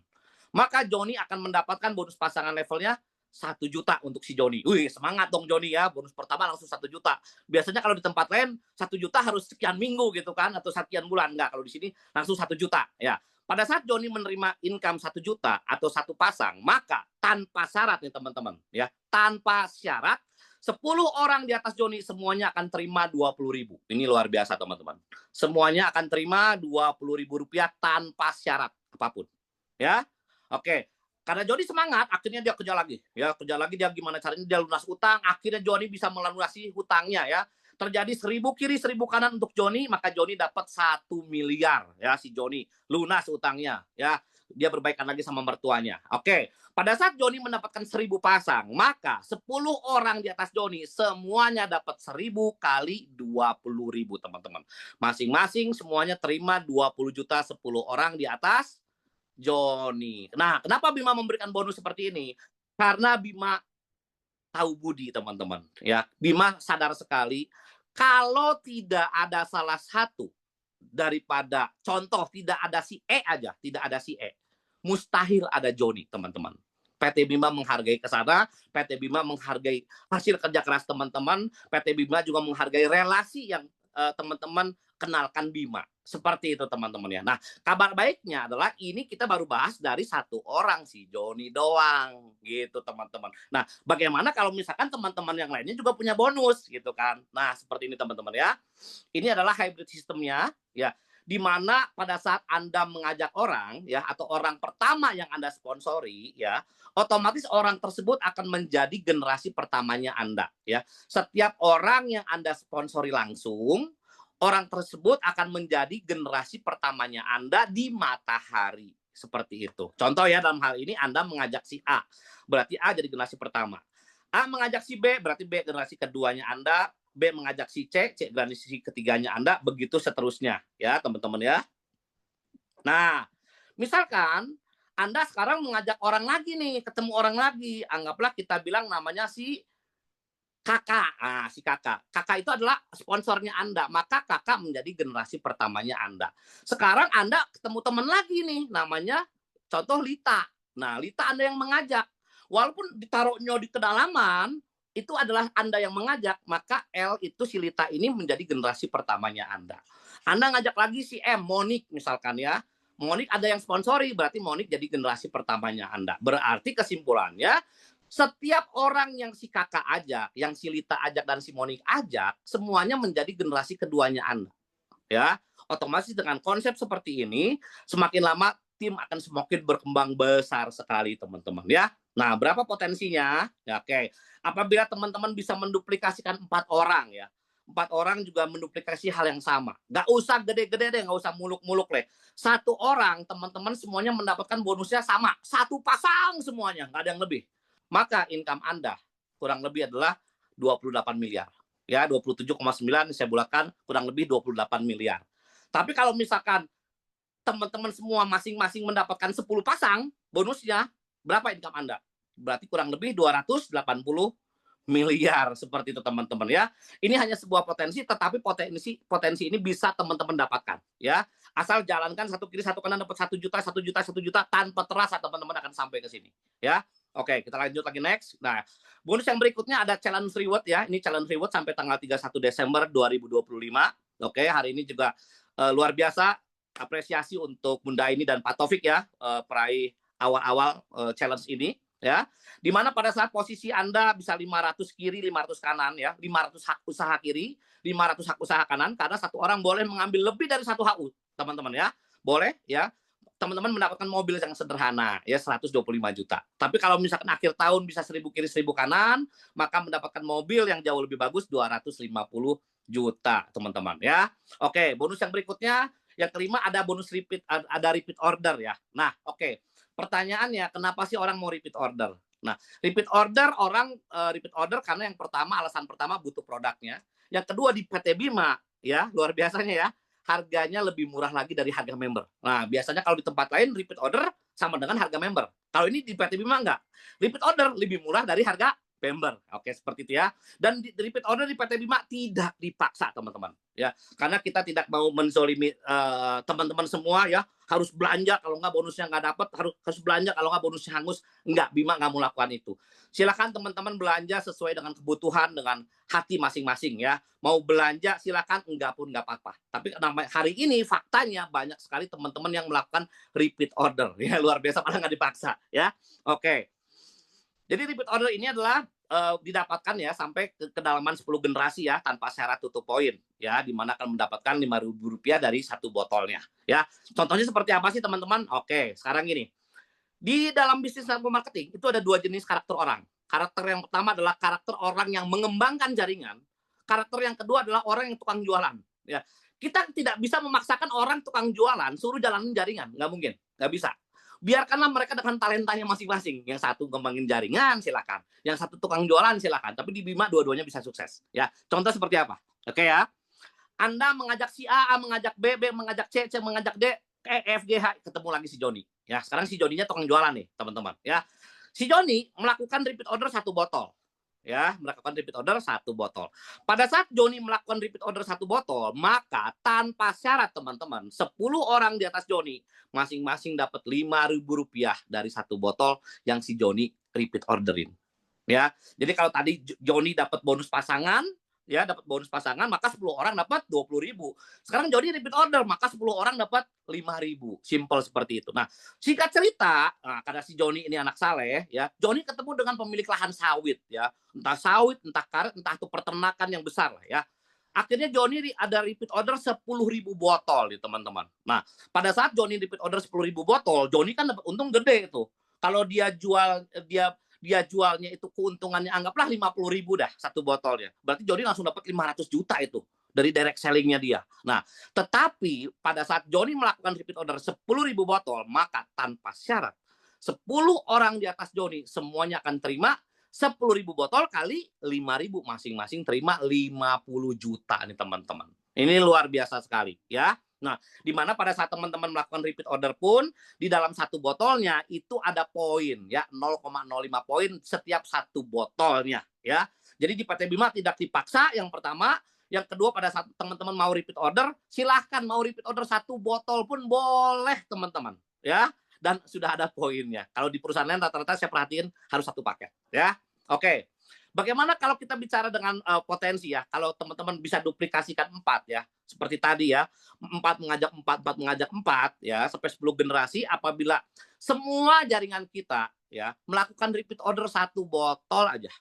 Maka Joni akan mendapatkan bonus pasangan levelnya 1 juta untuk si Joni. Wih, semangat dong Joni ya, bonus pertama langsung 1 juta. Biasanya kalau di tempat lain 1 juta harus sekian minggu gitu kan, atau sekian bulan. Enggak, kalau di sini langsung 1 juta ya. Pada saat Joni menerima income 1 juta atau satu pasang, maka tanpa syarat nih teman-teman ya, tanpa syarat 10 orang di atas Joni semuanya akan terima 20.000. Ini luar biasa teman-teman. Semuanya akan terima 20.000 rupiah tanpa syarat apapun. Ya, oke. Karena Joni semangat, akhirnya dia kerja lagi. Ya, kerja lagi dia gimana caranya dia lunas utang. Akhirnya Joni bisa melunasi hutangnya ya. Terjadi 1000 kiri 1000 kanan untuk Joni, maka Joni dapat 1 miliar ya si Joni lunas utangnya ya. Dia berbaikan lagi sama mertuanya. Oke, pada saat Joni mendapatkan 1000 pasang, maka 10 orang di atas Joni semuanya dapat 1000 kali 20.000 teman-teman. Masing-masing semuanya terima 20 juta 10 orang di atas Joni. Nah, kenapa Bima memberikan bonus seperti ini? Karena Bima tahu budi, teman-teman. Ya, Bima sadar sekali kalau tidak ada salah satu daripada contoh tidak ada si E aja, tidak ada si E, mustahil ada Joni, teman-teman. PT Bima menghargai ke sana, PT Bima menghargai hasil kerja keras teman-teman, PT Bima juga menghargai relasi yang teman-teman kenalkan Bima. Seperti itu teman-teman ya. Nah, kabar baiknya adalah ini kita baru bahas dari satu orang si Joni doang gitu teman-teman. Nah, bagaimana kalau misalkan teman-teman yang lainnya juga punya bonus gitu kan. Nah, seperti ini teman-teman ya. Ini adalah hybrid sistemnya ya, di mana pada saat Anda mengajak orang ya, atau orang pertama yang Anda sponsori ya, otomatis orang tersebut akan menjadi generasi pertamanya Anda ya. Setiap orang yang Anda sponsori langsung, orang tersebut akan menjadi generasi pertamanya Anda di matahari. Seperti itu. Contoh ya, dalam hal ini Anda mengajak si A, berarti A jadi generasi pertama. A mengajak si B, berarti B generasi keduanya Anda. B mengajak si C, C generasi ketiganya Anda, begitu seterusnya ya teman-teman ya. Nah, misalkan Anda sekarang mengajak orang lagi nih, ketemu orang lagi, anggaplah kita bilang namanya si Kakak. Nah, si Kakak. Kakak itu adalah sponsornya Anda, maka Kakak menjadi generasi pertamanya Anda. Sekarang Anda ketemu teman lagi nih, namanya contoh Lita. Nah, Lita Anda yang mengajak. Walaupun ditaruhnya di kedalaman, itu adalah Anda yang mengajak, maka L itu si Lita ini menjadi generasi pertamanya Anda. Anda ngajak lagi si M, Monik misalkan ya. Monik ada yang sponsori, berarti Monik jadi generasi pertamanya Anda. Berarti kesimpulannya, setiap orang yang si Kakak ajak, yang si Lita ajak dan si Monik ajak, semuanya menjadi generasi keduanya Anda. Ya, otomatis dengan konsep seperti ini, semakin lama tim akan semakin berkembang besar sekali teman-teman ya. Nah, berapa potensinya? Ya, oke. Apabila teman-teman bisa menduplikasikan 4 orang ya, 4 orang juga menduplikasi hal yang sama. Nggak usah gede-gede deh, nggak usah muluk-muluk deh. 1 orang, teman-teman semuanya mendapatkan bonusnya sama. 1 pasang semuanya, nggak ada yang lebih. Maka income Anda kurang lebih adalah 28 miliar. Ya, 27,9 saya bulatkan kurang lebih 28 miliar. Tapi kalau misalkan teman-teman semua masing-masing mendapatkan 10 pasang bonusnya, berapa income Anda? Berarti kurang lebih 280 miliar seperti itu teman-teman ya. Ini hanya sebuah potensi, tetapi potensi ini bisa teman-teman dapatkan ya. Asal jalankan satu kiri satu kanan dapat 1 juta, 1 juta, 1 juta tanpa terasa teman-teman akan sampai ke sini ya. Oke, kita lanjut lagi next. Nah, bonus yang berikutnya ada challenge reward ya. Ini challenge reward sampai tanggal 31 Desember 2025. Oke, hari ini juga luar biasa apresiasi untuk Bunda ini dan Pak Taufik ya, peraih awal-awal challenge ini ya. Di mana pada saat posisi Anda bisa 500 kiri, 500 kanan ya, 500 hak usaha kiri, 500 hak usaha kanan, karena satu orang boleh mengambil lebih dari 1 HU, teman-teman ya. Boleh ya. Teman-teman mendapatkan mobil yang sederhana ya 125 juta. Tapi kalau misalkan akhir tahun bisa 1000 kiri 1000 kanan, maka mendapatkan mobil yang jauh lebih bagus 250 juta, teman-teman ya. Oke, bonus yang berikutnya yang kelima ada bonus repeat, ada repeat order ya. Nah, oke. Pertanyaannya, kenapa sih orang mau repeat order? Nah, repeat order orang repeat order karena yang pertama, alasan pertama butuh produknya. Yang kedua di PT Bima ya, luar biasanya ya, harganya lebih murah lagi dari harga member. Nah, biasanya kalau di tempat lain repeat order sama dengan harga member. Kalau ini di PT Bima enggak. Repeat order lebih murah dari harga November. Oke, seperti itu ya. Dan repeat order di PT Bima tidak dipaksa, teman-teman. Ya, karena kita tidak mau menzolimi teman-teman semua ya, harus belanja kalau nggak bonusnya nggak dapat, harus belanja kalau nggak bonusnya hangus. Nggak, Bima nggak mau lakukan itu. Silakan teman-teman belanja sesuai dengan kebutuhan, dengan hati masing-masing ya. Mau belanja silakan, enggak pun nggak apa-apa. Tapi hari ini faktanya banyak sekali teman-teman yang melakukan repeat order. Ya, luar biasa, malah nggak dipaksa ya. Oke. Jadi repeat order ini adalah didapatkan ya sampai ke kedalaman 10 generasi ya tanpa syarat tutup poin ya, di mana akan mendapatkan Rp5.000 dari satu botolnya ya. Contohnya seperti apa sih teman-teman? Oke, sekarang gini. Di dalam bisnis network marketing itu ada dua jenis karakter orang. Karakter yang pertama adalah karakter orang yang mengembangkan jaringan. Karakter yang kedua adalah orang yang tukang jualan ya. Kita tidak bisa memaksakan orang tukang jualan suruh jalanin jaringan, nggak mungkin, nggak bisa. Biarkanlah mereka dengan talentanya masing-masing. Yang satu ngembangin jaringan, silakan. Yang satu tukang jualan, silakan. Tapi di Bima dua-duanya bisa sukses. Ya, contoh seperti apa? Oke ya. Anda mengajak si A mengajak B mengajak C mengajak D, E, F, G, H, ketemu lagi si Joni. Ya, sekarang si Joninya tukang jualan nih, teman-teman. Ya, si Joni melakukan repeat order 1 botol. Ya, melakukan repeat order 1 botol. Pada saat Joni melakukan repeat order 1 botol, maka tanpa syarat teman-teman, 10 orang di atas Joni masing-masing dapat Rp5.000 dari 1 botol yang si Joni repeat orderin. Ya, jadi kalau tadi Joni dapat bonus pasangan, ya dapat bonus pasangan, maka 10 orang dapat 20.000. Sekarang Joni repeat order, maka 10 orang dapat 5.000. Simple seperti itu. Nah, singkat cerita, karena si Joni ini anak saleh ya, Joni ketemu dengan pemilik lahan sawit ya, entah sawit, entah karet, entah itu peternakan yang besar lah ya. Akhirnya Joni ada repeat order 10.000 botol nih teman-teman. Nah, pada saat Joni repeat order 10.000 botol, Joni kan dapat untung gede itu. Kalau dia jualnya itu keuntungannya anggaplah 50.000 dah 1 botolnya. Berarti Joni langsung dapat 500 juta itu dari direct sellingnya dia. Nah, tetapi pada saat Joni melakukan repeat order 10.000 botol, maka tanpa syarat 10 orang di atas Joni semuanya akan terima 10.000 botol kali 5.000, masing-masing terima 50 juta nih teman-teman. Ini luar biasa sekali ya. Nah, di mana pada saat teman-teman melakukan repeat order pun di dalam 1 botolnya itu ada poin ya, 0,05 poin setiap 1 botolnya ya. Jadi di PT Bima tidak dipaksa, yang pertama. Yang kedua, pada saat teman-teman mau repeat order, silahkan mau repeat order 1 botol pun boleh teman-teman ya. Dan sudah ada poinnya. Kalau di perusahaan lain rata-rata saya perhatiin harus 1 paket ya. Oke. Bagaimana kalau kita bicara dengan potensi ya? Kalau teman-teman bisa duplikasikan 4 ya, seperti tadi ya, 4 mengajak 4, 4 mengajak 4 ya, sampai 10 generasi. Apabila semua jaringan kita ya melakukan repeat order 1 botol aja,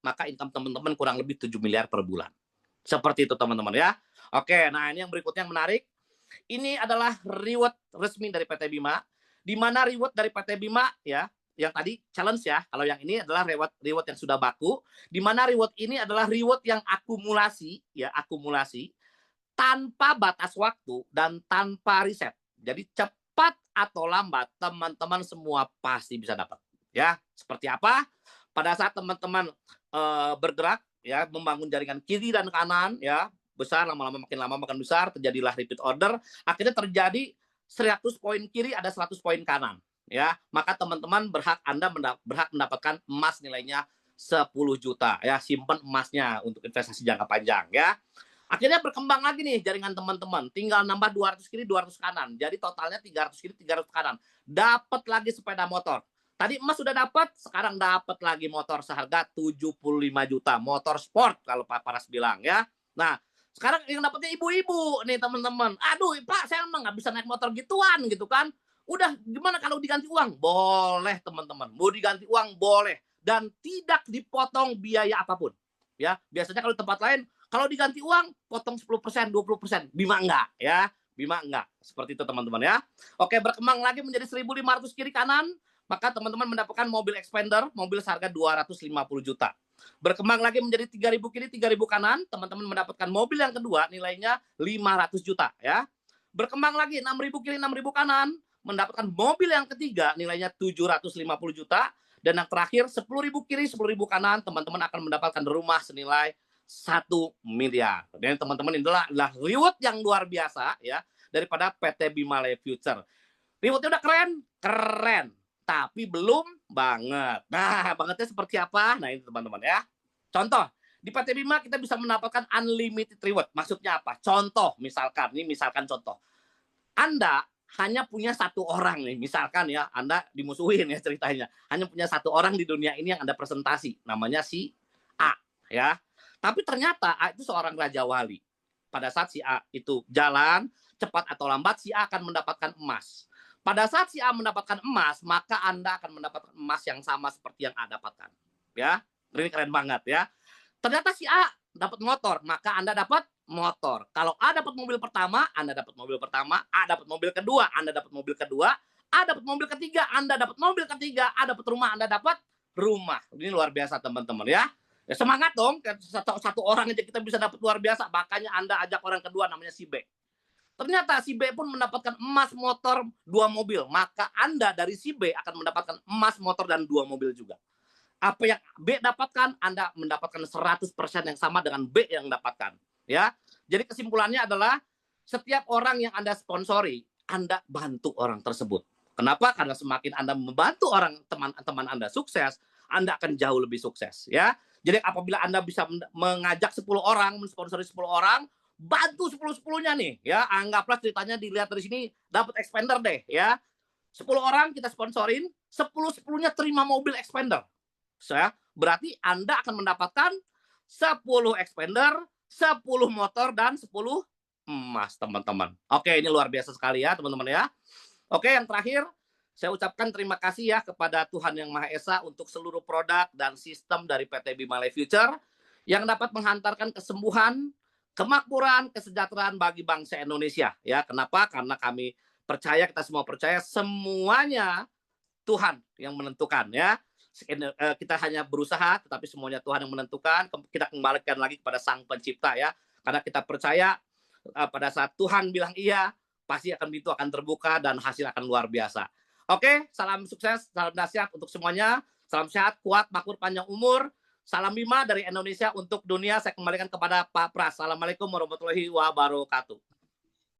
maka income teman-teman kurang lebih 7 miliar per bulan. Seperti itu teman-teman ya. Oke, nah ini yang berikutnya yang menarik. Ini adalah reward resmi dari PT Bima, di mana reward dari PT Bima ya, yang tadi challenge ya. Kalau yang ini adalah reward yang sudah baku, di mana reward ini adalah reward yang akumulasi ya, akumulasi tanpa batas waktu dan tanpa riset. Jadi cepat atau lambat teman-teman semua pasti bisa dapat. Ya, seperti apa? Pada saat teman-teman bergerak ya, membangun jaringan kiri dan kanan ya, besar lama-lama makin besar, terjadilah repeat order, akhirnya terjadi 100 poin kiri ada 100 poin kanan ya, maka teman-teman Anda berhak mendapatkan emas nilainya 10 juta ya, simpan emasnya untuk investasi jangka panjang ya. Akhirnya berkembang lagi nih jaringan teman-teman, tinggal nambah 200 kiri 200 kanan, jadi totalnya 300 kiri 300 kanan, dapat lagi sepeda motor. Tadi emas sudah dapat, sekarang dapat lagi motor seharga 75 juta, motor sport kalau Pak Paras bilang ya. Nah, sekarang yang dapatnya ibu-ibu nih teman-teman. Aduh Pak, saya emang nggak bisa naik motor gituan gitu kan. Udah, gimana kalau diganti uang? Boleh teman-teman, mau diganti uang boleh. Dan tidak dipotong biaya apapun. Ya, biasanya kalau di tempat lain, kalau diganti uang, potong 10%, 20%. Bima enggak ya. Bima enggak. Seperti itu teman-teman ya. Oke, berkembang lagi menjadi 1.500 kiri kanan. Maka teman-teman mendapatkan mobil expander, mobil seharga 250 juta. Berkembang lagi menjadi 3.000 kiri, 3.000 kanan, teman-teman mendapatkan mobil yang kedua nilainya 500 juta ya. Berkembang lagi 6.000 kiri, 6.000 kanan, mendapatkan mobil yang ketiga nilainya 750 juta. Dan yang terakhir 10.000 kiri, 10.000 kanan, teman-teman akan mendapatkan rumah senilai 1 miliar. Dan teman-teman inilah reward yang luar biasa ya daripada PT Bima Future. Rewardnya udah keren, keren. tapi belum banget. Nah, bangetnya seperti apa? Nah, ini teman-teman ya. Contoh, di PT Bima kita bisa mendapatkan unlimited reward. Maksudnya apa? Contoh, misalkan contoh. Anda hanya punya satu orang nih, misalkan ya, Anda dimusuhin ya ceritanya. Hanya punya satu orang di dunia ini yang Anda presentasi, namanya si A ya. Tapi ternyata A itu seorang raja wali. Pada saat si A itu jalan, cepat atau lambat, si A akan mendapatkan emas. Pada saat si A mendapatkan emas, maka Anda akan mendapatkan emas yang sama seperti yang A dapatkan. Ya, ini keren banget ya. Ternyata si A dapat motor, maka Anda dapat motor. Kalau A dapat mobil pertama, Anda dapat mobil pertama. A dapat mobil kedua, Anda dapat mobil kedua. A dapat mobil ketiga, Anda dapat mobil ketiga. A dapat rumah, Anda dapat rumah. Ini luar biasa teman-teman ya. Ya semangat dong, satu orang aja kita bisa dapat luar biasa. Makanya Anda ajak orang kedua namanya si B. Ternyata si B pun mendapatkan emas, motor, 2 mobil. Maka Anda dari si B akan mendapatkan emas, motor, dan 2 mobil juga. Apa yang B dapatkan, Anda mendapatkan 100% yang sama dengan B yang dapatkan. Ya, jadi kesimpulannya adalah setiap orang yang Anda sponsori, Anda bantu orang tersebut. Kenapa? Karena semakin Anda membantu orang teman-teman Anda sukses, Anda akan jauh lebih sukses. Ya, jadi apabila Anda bisa mengajak 10 orang, mensponsori 10 orang, bantu 10-10-nya nih. Ya, anggaplah ceritanya dilihat dari sini dapat expander deh. Ya, 10 orang kita sponsorin, 10-10-nya terima mobil expander. Berarti Anda akan mendapatkan 10 expander, 10 motor, dan 10 emas, teman-teman. Oke, ini luar biasa sekali ya, teman-teman ya. Oke, yang terakhir, saya ucapkan terima kasih ya kepada Tuhan Yang Maha Esa untuk seluruh produk dan sistem dari PT Bima Life Future yang dapat menghantarkan kesembuhan, kemakmuran, kesejahteraan bagi bangsa Indonesia. Ya, kenapa? Karena kami percaya, kita semua percaya, semuanya Tuhan yang menentukan ya. Kita hanya berusaha, tetapi semuanya Tuhan yang menentukan. Kita kembalikan lagi kepada Sang Pencipta ya, karena kita percaya pada saat Tuhan bilang iya, pasti pintu akan terbuka dan hasil akan luar biasa. Oke, salam sukses, salam dahsyat untuk semuanya. Salam sehat, kuat, makmur, panjang umur. Salam Bima dari Indonesia untuk dunia. Saya kembalikan kepada Pak Pras. Assalamualaikum warahmatullahi wabarakatuh.